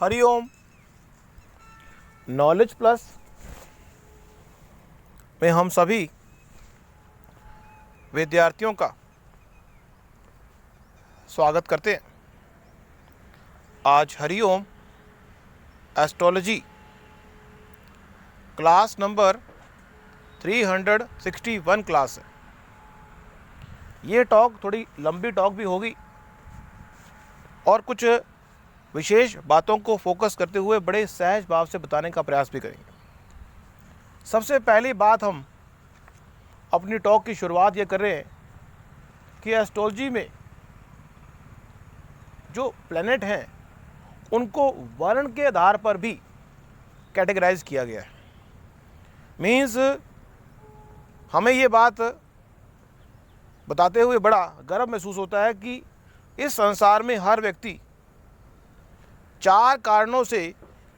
Hariom. Knowledge plus में हम सभी विद्यार्थियों का स्वागत करते हैं। आज Hariom astrology class number 361 class है। ये टॉक थोड़ी लंबी टॉक भी होगी और कुछ विशेष बातों को फोकस करते हुए बड़े सहज भाव से बताने का प्रयास भी करेंगे। सबसे पहली बात, हम अपनी टॉक की शुरुआत ये कर रहे हैं कि एस्ट्रोलॉजी में जो प्लैनेट हैं उनको वर्ण के आधार पर भी कैटेगराइज किया गया है। मीन्स हमें ये बात बताते हुए बड़ा गर्व महसूस होता है कि इस संसार में हर व्यक्ति 4 कारणों से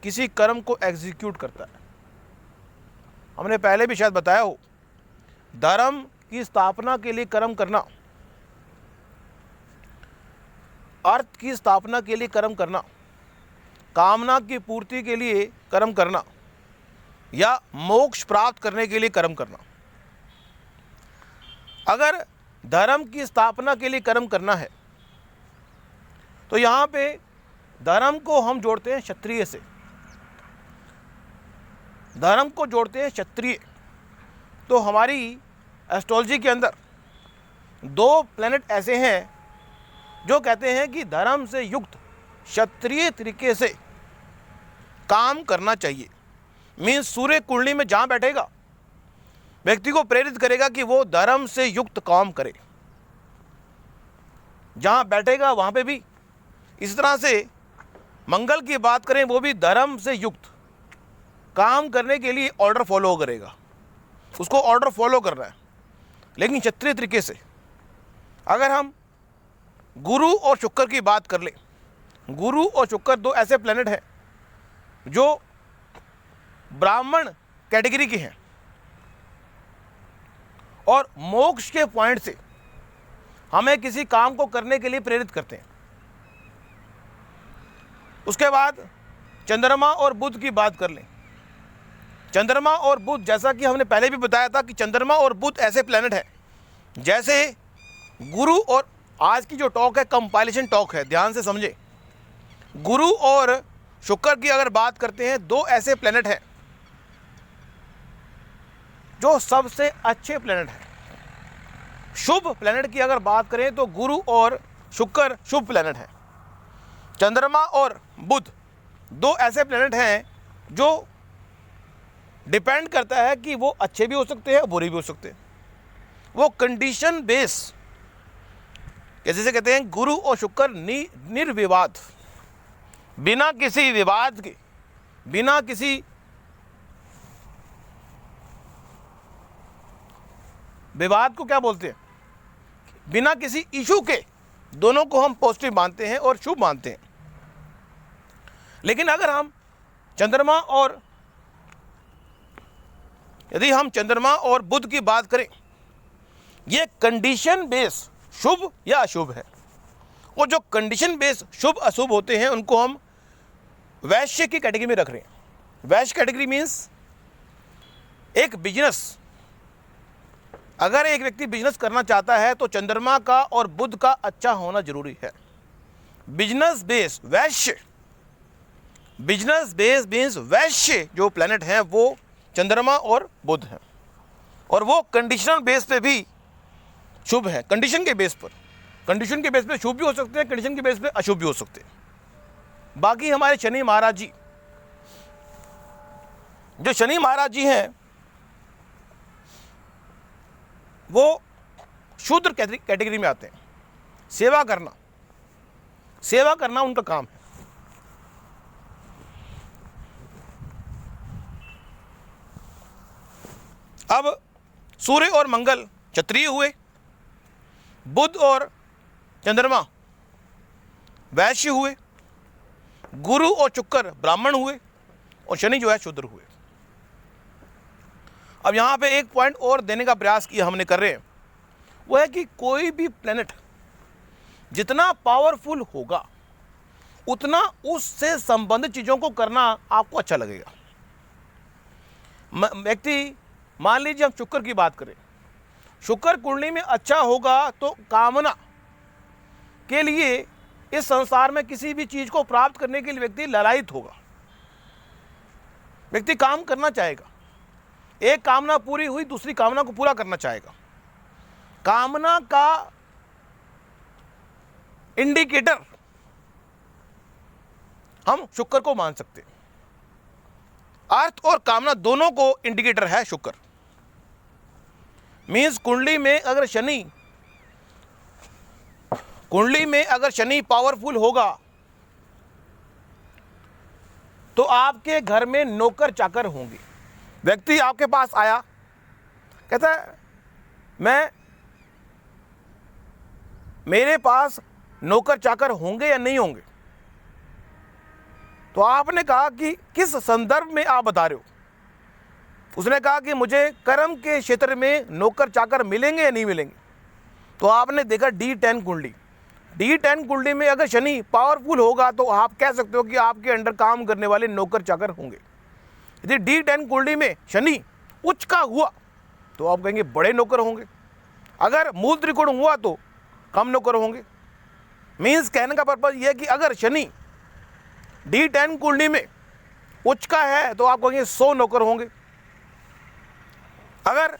किसी कर्म को एग्जीक्यूट करता है। हमने पहले भी शायद बताया हो, धर्म की स्थापना के लिए कर्म करना, अर्थ की स्थापना के लिए कर्म करना, कामना की पूर्ति के लिए कर्म करना या मोक्ष प्राप्त करने के लिए कर्म करना। अगर धर्म की स्थापना के लिए कर्म करना है तो यहाँ पे धर्म को हम जोड़ते हैं क्षत्रिय से, धर्म को जोड़ते हैं क्षत्रिय। तो हमारी एस्ट्रोलॉजी के अंदर 2 प्लैनेट ऐसे हैं जो कहते हैं कि धर्म से युक्त क्षत्रिय तरीके से काम करना चाहिए। मीन्स सूर्य कुंडली में जहाँ बैठेगा व्यक्ति को प्रेरित करेगा कि वो धर्म से युक्त काम करे, जहाँ बैठेगा वहाँ पे भी। इस तरह से मंगल की बात करें, वो भी धर्म से युक्त काम करने के लिए ऑर्डर फॉलो करेगा, उसको ऑर्डर फॉलो करना है, लेकिन क्षत्रिय तरीके से। अगर हम गुरु और शुक्र की बात कर लें, गुरु और शुक्र 2 ऐसे प्लैनेट हैं जो ब्राह्मण कैटेगरी के हैं और मोक्ष के पॉइंट से हमें किसी काम को करने के लिए प्रेरित करते हैं। उसके बाद चंद्रमा और बुध की बात कर लें। चंद्रमा और बुध, जैसा कि हमने पहले भी बताया था कि चंद्रमा और बुध ऐसे प्लैनेट हैं जैसे गुरु, और आज की जो टॉक है कंपाइलेशन टॉक है, ध्यान से समझे। गुरु और शुक्र की अगर बात करते हैं, 2 ऐसे प्लैनेट हैं जो सबसे अच्छे प्लैनेट हैं। शुभ प्लैनेट की अगर बात करें तो गुरु और शुक्र शुभ प्लैनेट हैं। चंद्रमा और बुध 2 ऐसे प्लैनेट हैं जो डिपेंड करता है कि वो अच्छे भी हो सकते हैं, बुरे भी हो सकते हैं। वो कंडीशन बेस, जैसे कहते हैं गुरु और शुक्र निर्विवाद, बिना किसी विवाद के, बिना किसी विवाद को क्या बोलते हैं, बिना किसी इशू के दोनों को हम पॉजिटिव मानते हैं और शुभ मानते हैं। लेकिन अगर हम चंद्रमा और यदि हम चंद्रमा और बुध की बात करें, ये कंडीशन बेस शुभ या अशुभ है। और जो कंडीशन बेस शुभ अशुभ होते हैं उनको हम वैश्य की कैटेगरी में रख रहे हैं। वैश्य कैटेगरी मीन्स एक बिजनेस, अगर एक व्यक्ति बिजनेस करना चाहता है तो चंद्रमा का और बुध का अच्छा होना जरूरी है। बिजनेस बेस वैश्य, बिजनेस बेस मीन्स वैश्य जो प्लैनेट हैं वो चंद्रमा और बुध हैं, और वो कंडीशनल बेस पे भी शुभ है। कंडीशन के बेस पर, कंडीशन के बेस पे शुभ भी हो सकते हैं, कंडीशन के बेस पे अशुभ भी हो सकते हैं। बाकी हमारे शनि महाराज जी, जो शनि महाराज जी हैं वो शूद्र कैटेगरी में आते हैं। सेवा करना, सेवा करना उनका काम है। अब सूर्य और मंगल क्षत्रिय हुए, बुध और चंद्रमा वैश्य हुए, गुरु और शुक्र ब्राह्मण हुए और शनि जो है शूद्र हुए। अब यहाँ पे एक पॉइंट और देने का प्रयास किया हमने कर रहे हैं, वो है कि कोई भी प्लैनेट जितना पावरफुल होगा उतना उससे संबंधित चीज़ों को करना आपको अच्छा लगेगा। व्यक्ति, मान लीजिए हम शुक्र की बात करें, शुक्र कुंडली में अच्छा होगा तो कामना के लिए, इस संसार में किसी भी चीज़ को प्राप्त करने के लिए व्यक्ति ललायित होगा, व्यक्ति काम करना चाहेगा। एक कामना पूरी हुई, दूसरी कामना को पूरा करना चाहेगा। कामना का इंडिकेटर हम शुक्र को मान सकते हैं। अर्थ और कामना दोनों को इंडिकेटर है शुक्र। मीन्स कुंडली में अगर शनि पावरफुल होगा तो आपके घर में नौकर चाकर होंगे। व्यक्ति आपके पास आया, कहता है मेरे पास नौकर चाकर होंगे या नहीं होंगे। तो आपने कहा कि किस संदर्भ में आप बता रहे हो। उसने कहा कि मुझे कर्म के क्षेत्र में नौकर चाकर मिलेंगे या नहीं मिलेंगे। तो आपने देखा D10 कुंडली, D10 कुंडली में अगर शनि पावरफुल होगा तो आप कह सकते हो कि आपके अंडर काम करने वाले नौकर चाकर होंगे। यदि D10 कुंडली में शनि उच्च का हुआ तो आप कहेंगे बड़े नौकर होंगे। अगर मूल त्रिकोण हुआ तो कम नौकर होंगे। मीन्स कहने का पर्पज यह है कि अगर शनि D10 कुंडली में उच्च का है तो आप कहेंगे 100 नौकर होंगे। अगर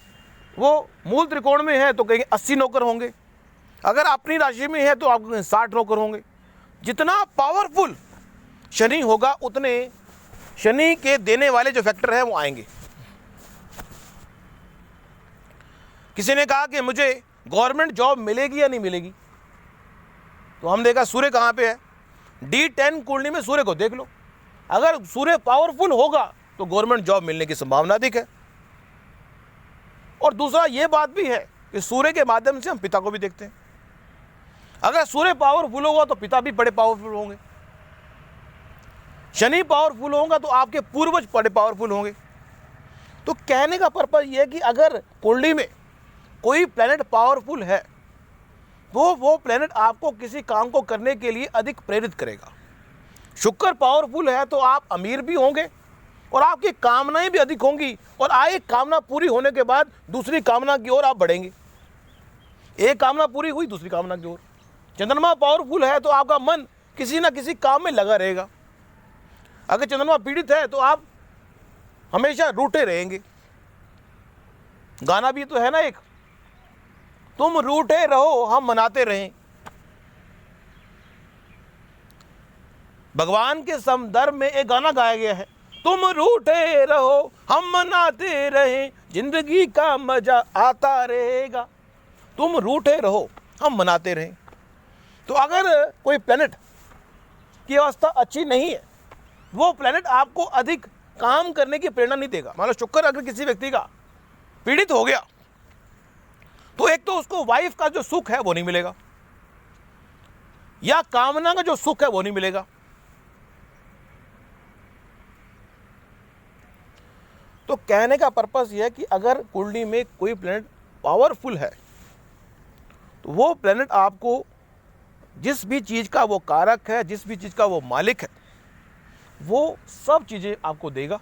वो मूल त्रिकोण में है तो कहेंगे 80 नौकर होंगे। अगर अपनी राशि में है तो आप कहेंगे 60 नौकर होंगे। जितना पावरफुल शनि होगा उतने शनि के देने वाले जो फैक्टर हैं वो आएंगे। किसी ने कहा कि मुझे गवर्नमेंट जॉब मिलेगी या नहीं मिलेगी, तो हम देखा सूर्य कहाँ पे है। D10 कुंडली में सूर्य को देख लो, अगर सूर्य पावरफुल होगा तो गवर्नमेंट जॉब मिलने की संभावना अधिक है। और दूसरा ये बात भी है कि सूर्य के माध्यम से हम पिता को भी देखते हैं। अगर सूर्य पावरफुल होगा तो पिता भी बड़े पावरफुल होंगे। शनि पावरफुल होगा तो आपके पूर्वज बड़े पावरफुल होंगे। तो कहने का पर्पज ये है कि अगर कुंडली में कोई प्लैनेट पावरफुल है तो वो प्लैनेट आपको किसी काम को करने के लिए अधिक प्रेरित करेगा। शुक्र पावरफुल है तो आप अमीर भी होंगे और आपकी कामनाएं भी अधिक होंगी, और एक कामना पूरी होने के बाद दूसरी कामना की ओर आप बढ़ेंगे। एक कामना पूरी हुई, दूसरी कामना की ओर। चंद्रमा पावरफुल है तो आपका मन किसी ना किसी काम में लगा रहेगा। अगर चंद्रमा पीड़ित है तो आप हमेशा रूठे रहेंगे। गाना भी तो है ना एक, तुम रूठे रहो हम मनाते रहें। भगवान के संदर्भ में एक गाना गाया गया है, तुम रूठे रहो हम मनाते रहें, जिंदगी का मजा आता रहेगा। तुम रूठे रहो हम मनाते रहें। तो अगर कोई प्लैनेट की अवस्था अच्छी नहीं है, वो प्लैनेट आपको अधिक काम करने की प्रेरणा नहीं देगा। मान लो शुक्र अगर किसी व्यक्ति का पीड़ित हो गया तो एक तो उसको वाइफ का जो सुख है वो नहीं मिलेगा, या कामना का जो सुख है वो नहीं मिलेगा। तो कहने का पर्पस यह है कि अगर कुंडली में कोई प्लैनेट पावरफुल है तो वो प्लैनेट आपको जिस भी चीज का वो कारक है, जिस भी चीज का वो मालिक है, वो सब चीजें आपको देगा।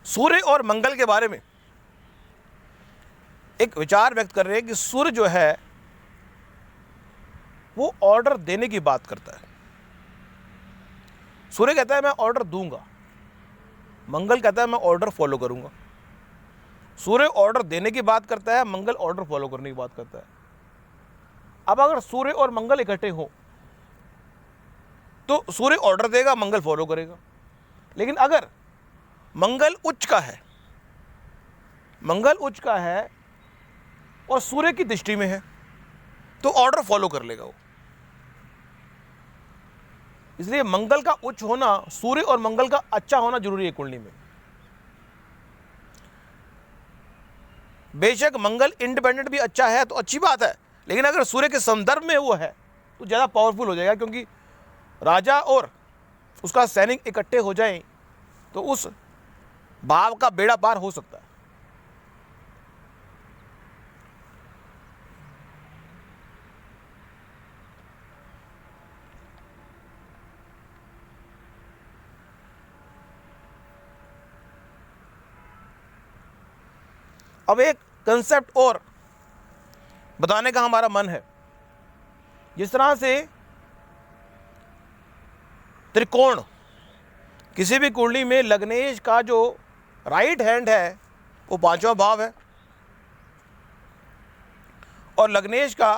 सूर्य और मंगल के बारे में एक विचार व्यक्त कर रहे हैं कि सूर्य जो है वो ऑर्डर देने की बात करता है। सूर्य कहता है मैं ऑर्डर दूंगा, मंगल कहता है मैं ऑर्डर फॉलो करूंगा। सूर्य ऑर्डर देने की बात करता है, मंगल ऑर्डर फॉलो करने की बात करता है। अब अगर सूर्य और मंगल इकट्ठे हो तो सूर्य ऑर्डर देगा, मंगल फॉलो करेगा। लेकिन अगर मंगल उच्च का है और सूर्य की दृष्टि में है तो ऑर्डर फॉलो कर लेगा वो। इसलिए मंगल का उच्च होना, सूर्य और मंगल का अच्छा होना जरूरी है कुंडली में। बेशक मंगल इंडिपेंडेंट भी अच्छा है तो अच्छी बात है, लेकिन अगर सूर्य के संदर्भ में वो है तो ज़्यादा पावरफुल हो जाएगा, क्योंकि राजा और उसका सैनिक इकट्ठे हो जाएं तो उस भाव का बेड़ा पार हो सकता है। अब एक कंसेप्ट और बताने का हमारा मन है। जिस तरह से त्रिकोण, किसी भी कुंडली में लग्नेश का जो राइट हैंड है वो 5वां भाव है और लग्नेश का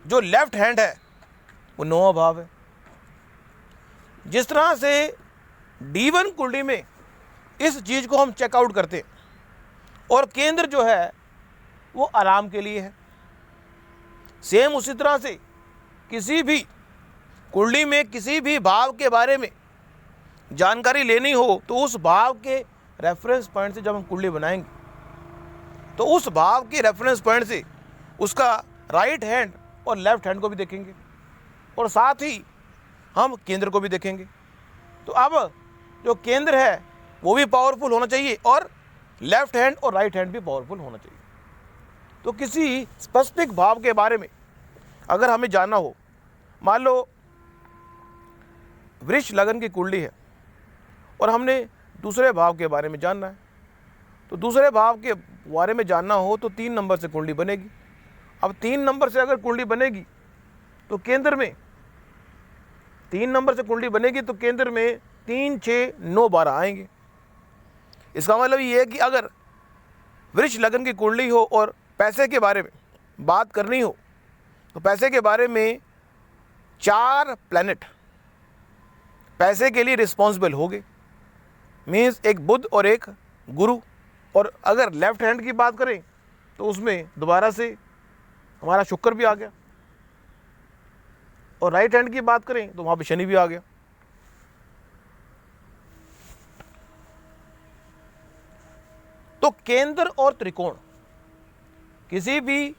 जो लेफ्ट हैंड है वो 9वां भाव है। जिस तरह से D1 कुंडली में इस चीज को हम चेकआउट करते हैं और केंद्र जो है वो आराम के लिए है, सेम उसी तरह से किसी भी कुंडली में किसी भी भाव के बारे में जानकारी लेनी हो तो उस भाव के रेफरेंस पॉइंट से जब हम कुंडली बनाएंगे तो उस भाव के रेफरेंस पॉइंट से उसका राइट हैंड और लेफ्ट हैंड को भी देखेंगे और साथ ही हम केंद्र को भी देखेंगे। तो अब जो केंद्र है वो भी पावरफुल होना चाहिए और लेफ्ट हैंड और राइट हैंड भी पावरफुल होना चाहिए। तो किसी स्पेसिफिक भाव के बारे में अगर हमें जानना हो, मान लो वृष लगन की कुंडली है और हमने दूसरे भाव के बारे में जानना है, तो दूसरे भाव के बारे में जानना हो तो 3 नंबर से कुंडली बनेगी। अब 3 नंबर से अगर कुंडली बनेगी तो केंद्र में 3 नंबर से कुंडली बनेगी तो केंद्र में 3, 6, 9, 12 आएंगे। इसका मतलब ये है कि अगर वृष लगन की कुंडली हो और पैसे के बारे में बात करनी हो तो पैसे के बारे में 4 प्लैनेट पैसे के लिए रिस्पॉन्सिबल होंगे, मीन्स एक बुध और एक गुरु। और अगर लेफ्ट हैंड की बात करें तो उसमें दोबारा से हमारा शुक्र भी आ गया और राइट हैंड की बात करें तो वहाँ पे शनि भी आ गया। तो केंद्र और त्रिकोण, किसी भी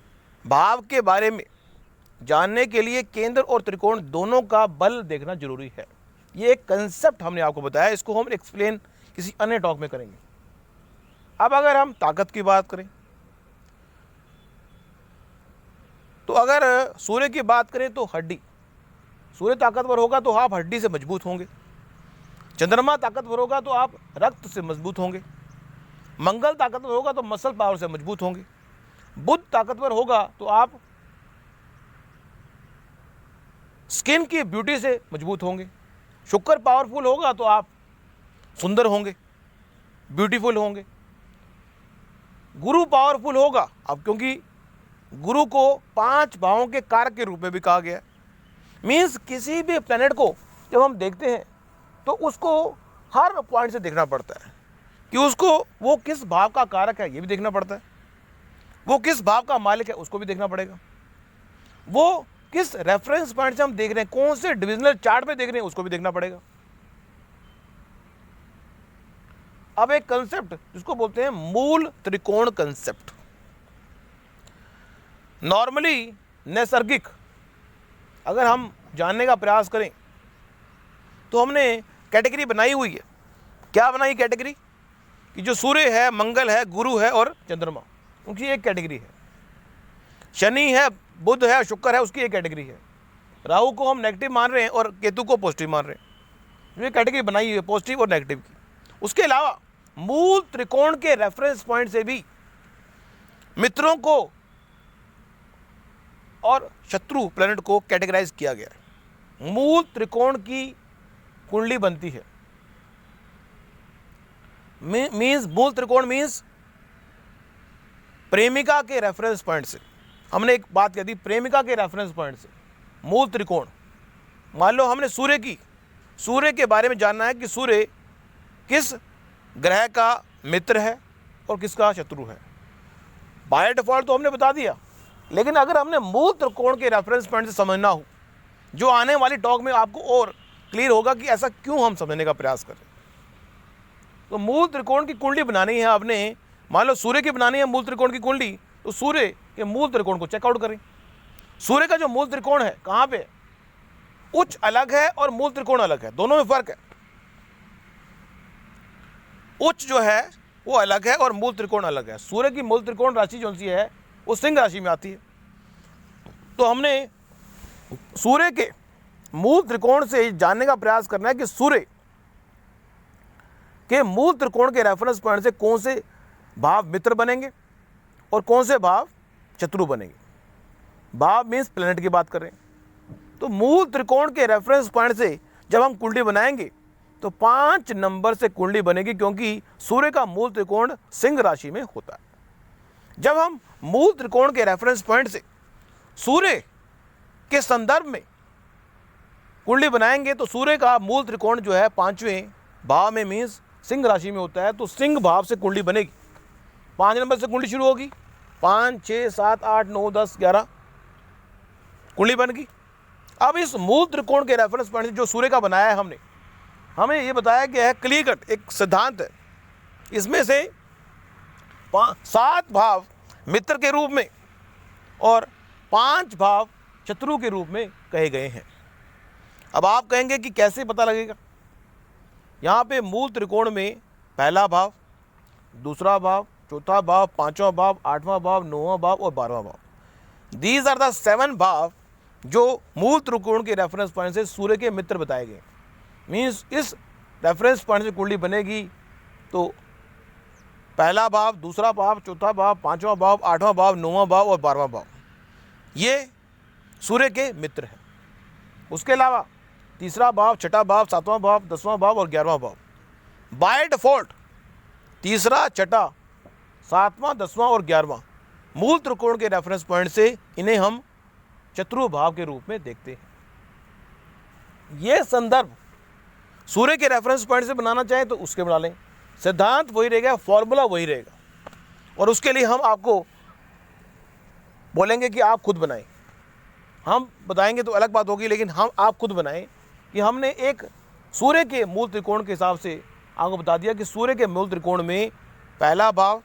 भाव के बारे में जानने के लिए केंद्र और त्रिकोण दोनों का बल देखना जरूरी है। ये एक कंसेप्ट हमने आपको बताया, इसको हम एक्सप्लेन किसी अन्य टॉक में करेंगे। अब अगर हम ताकत की बात करें तो अगर सूर्य की बात करें तो हड्डी, सूर्य ताकतवर होगा तो आप हड्डी से मजबूत होंगे। चंद्रमा ताकतवर होगा तो आप रक्त से मजबूत होंगे। मंगल ताकतवर होगा तो मसल पावर से मजबूत होंगे। बुध ताकतवर होगा तो आप स्किन की ब्यूटी से मजबूत होंगे। शुक्र पावरफुल होगा तो आप सुंदर होंगे, ब्यूटीफुल होंगे। गुरु पावरफुल होगा, अब क्योंकि गुरु को 5 भावों के कारक के रूप में भी कहा गया है। मीन्स किसी भी प्लैनेट को जब हम देखते हैं तो उसको हर पॉइंट से देखना पड़ता है कि उसको वो किस भाव का कारक है, ये भी देखना पड़ता है। वो किस भाव का मालिक है, उसको भी देखना पड़ेगा। वो किस रेफरेंस पॉइंट से हम देख रहे हैं, कौन से डिविजनल चार्ट में देख रहे हैं, उसको भी देखना पड़ेगा। अब एक कंसेप्ट जिसको बोलते हैं मूल त्रिकोण कंसेप्ट। नॉर्मली नैसर्गिक अगर हम जानने का प्रयास करें तो हमने कैटेगरी बनाई हुई है। क्या बनाई कैटेगरी? कि जो सूर्य है, मंगल है, गुरु है और चंद्रमा, उनकी एक कैटेगरी है। शनि है, बुध है, शुक्र है, उसकी एक कैटेगरी है। राहु को हम नेगेटिव मान रहे हैं और केतु को पॉजिटिव मान रहे हैं। ये कैटेगरी बनाई हुई है पॉजिटिव और नेगेटिव की। उसके अलावा मूल त्रिकोण के रेफरेंस पॉइंट से भी मित्रों को और शत्रु प्लैनेट को कैटेगराइज किया गया है। मूल त्रिकोण की कुंडली बनती है, मीन्स मूल त्रिकोण मीन्स प्रेमिका के रेफरेंस पॉइंट से। हमने एक बात कह दी, प्रेमिका के रेफरेंस पॉइंट से मूल त्रिकोण। मान लो हमने सूर्य के बारे में जानना है कि सूर्य किस ग्रह का मित्र है और किसका शत्रु है। बाय डिफॉल्ट तो हमने बता दिया, लेकिन अगर हमने मूल त्रिकोण के रेफरेंस पॉइंट से समझना हो, जो आने वाली टॉक में आपको और क्लियर होगा कि ऐसा क्यों हम समझने का प्रयास करें। तो मूल त्रिकोण की कुंडली बनानी है आपने, मान लो सूर्य की बनानी है मूल त्रिकोण की कुंडली, तो सूर्य के मूल त्रिकोण को चेकआउट करें। सूर्य का जो मूल त्रिकोण है कहाँ पे? उच्च अलग है और मूल त्रिकोण अलग है, दोनों में फर्क है। उच्च जो है वो अलग है और मूल त्रिकोण अलग है। सूर्य की मूल त्रिकोण राशि जो सी है वो सिंह राशि में आती है। तो हमने सूर्य के मूल त्रिकोण से जानने का प्रयास करना है कि सूर्य के मूल त्रिकोण के रेफरेंस पॉइंट से कौन से भाव मित्र बनेंगे और कौन से भाव शत्रु बनेंगे। भाव मीन्स प्लेनेट की बात करें तो मूल त्रिकोण के रेफरेंस पॉइंट से जब हम कुंडली बनाएंगे तो 5 नंबर से कुंडली बनेगी, क्योंकि सूर्य का मूल त्रिकोण सिंह राशि में होता है। जब हम मूल त्रिकोण के रेफरेंस पॉइंट से सूर्य के संदर्भ में कुंडली बनाएंगे तो सूर्य का मूल त्रिकोण जो है 5वें भाव में मीन्स सिंह राशि में होता है, तो सिंह भाव से कुंडली बनेगी। 5 नंबर से कुंडली शुरू होगी, 5, 6, 7, 8, 9, 10, 11 कुंडली बन गई। अब इस मूल त्रिकोण के रेफरेंस पॉइंट जो सूर्य का बनाया है हमें ये बताया गया है, क्लियर कट एक सिद्धांत है। इसमें से 7 भाव मित्र के रूप में और 5 भाव शत्रु के रूप में कहे गए हैं। अब आप कहेंगे कि कैसे पता लगेगा। यहाँ पे मूल त्रिकोण में पहला भाव, दूसरा भाव, चौथा भाव, 5वां भाव, 8वां भाव, 9वां भाव और 12वां भाव, दीज आर द 7 भाव जो मूल त्रिकोण के रेफरेंस पॉइंट से सूर्य के मित्र बताए गए। मीन्स इस रेफरेंस पॉइंट से कुंडली बनेगी तो पहला भाव, दूसरा भाव, चौथा भाव, 5वां भाव, 8वां भाव, 9वां भाव और 12वां भाव ये सूर्य के मित्र हैं। उसके अलावा तीसरा भाव, छठा भाव, 7वां भाव, 10वां भाव और 11वां भाव बाय डिफॉल्ट तीसरा, छठा, 7वां, 10वां और 11वां मूल त्रिकोण के रेफरेंस पॉइंट से इन्हें हम शत्रु भाव के रूप में देखते हैं। यह संदर्भ सूर्य के रेफरेंस पॉइंट से बनाना चाहें तो उसके बना लें, सिद्धांत वही रहेगा, फॉर्मूला वही रहेगा। और उसके लिए हम आपको बोलेंगे कि आप खुद बनाएं। हम बताएंगे तो अलग बात होगी, लेकिन आप खुद बनाएं कि हमने एक सूर्य के मूल त्रिकोण के हिसाब से आपको बता दिया कि सूर्य के मूल त्रिकोण में पहला भाव,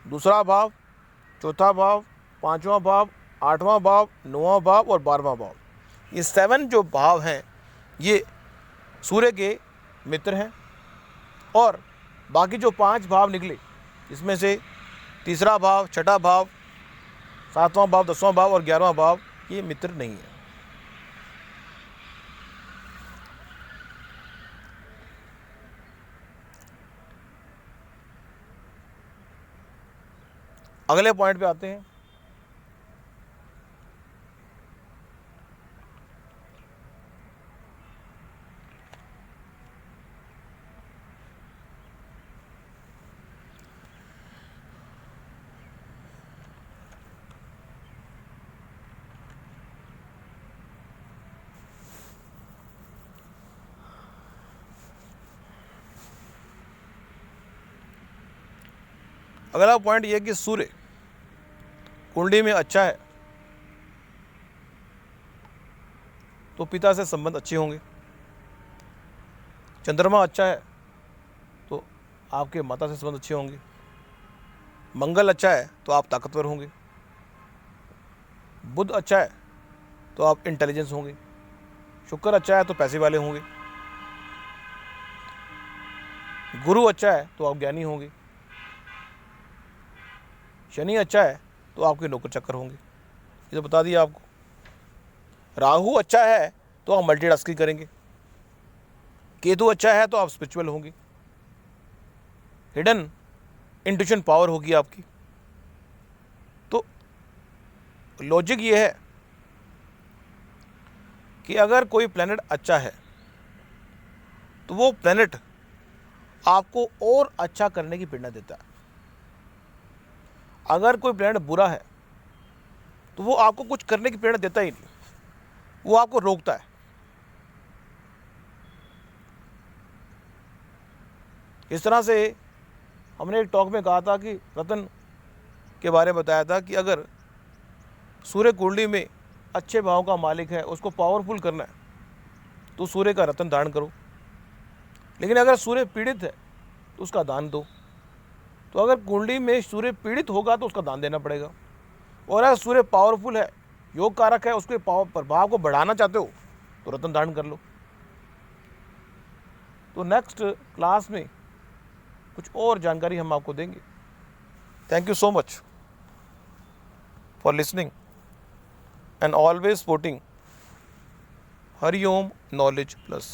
दूसरा भाव, चौथा भाव, 5वां भाव, 8वां भाव, 9वां भाव और 12वां भाव ये 7 जो भाव हैं ये सूर्य के मित्र हैं। और बाकी जो 5 भाव निकले इसमें से तीसरा भाव, छठा भाव, 7वां भाव, 10वां भाव और 11वां भाव ये मित्र नहीं है। अगले पॉइंट पे आते हैं। अगला पॉइंट यह कि सूर्य कुंडली में अच्छा है तो पिता से संबंध अच्छे होंगे। चंद्रमा अच्छा है तो आपके माता से संबंध अच्छे होंगे। मंगल अच्छा है तो आप ताकतवर होंगे। बुध अच्छा है तो आप इंटेलिजेंस होंगे। शुक्र अच्छा है तो पैसे वाले होंगे। गुरु अच्छा है तो आप ज्ञानी होंगे। शनि अच्छा है तो आपके नौकर चक्कर होंगे, ये तो बता दिया आपको। राहु अच्छा है तो आप मल्टीटास्किंग करेंगे। केतु अच्छा है तो आप स्पिरिचुअल होंगे। हिडन इंट्यूशन पावर होगी आपकी। तो लॉजिक ये है कि अगर कोई प्लैनेट अच्छा है तो वो प्लैनेट आपको और अच्छा करने की प्रेरणा देता है। अगर कोई प्लैनेट बुरा है तो वो आपको कुछ करने की प्रेरणा देता ही नहीं, वो आपको रोकता है। इस तरह से हमने एक टॉक में कहा था कि रतन के बारे में बताया था कि अगर सूर्य कुंडली में अच्छे भाव का मालिक है, उसको पावरफुल करना है तो सूर्य का रतन दान करो। लेकिन अगर सूर्य पीड़ित है तो उसका दान दो। तो अगर कुंडली में सूर्य पीड़ित होगा तो उसका दान देना पड़ेगा। और अगर सूर्य पावरफुल है, योग कारक है, उसके प्रभाव को बढ़ाना चाहते हो तो रत्न धारण कर लो। तो नेक्स्ट क्लास में कुछ और जानकारी हम आपको देंगे। Thank you so much for listening and always supporting Hariom knowledge plus.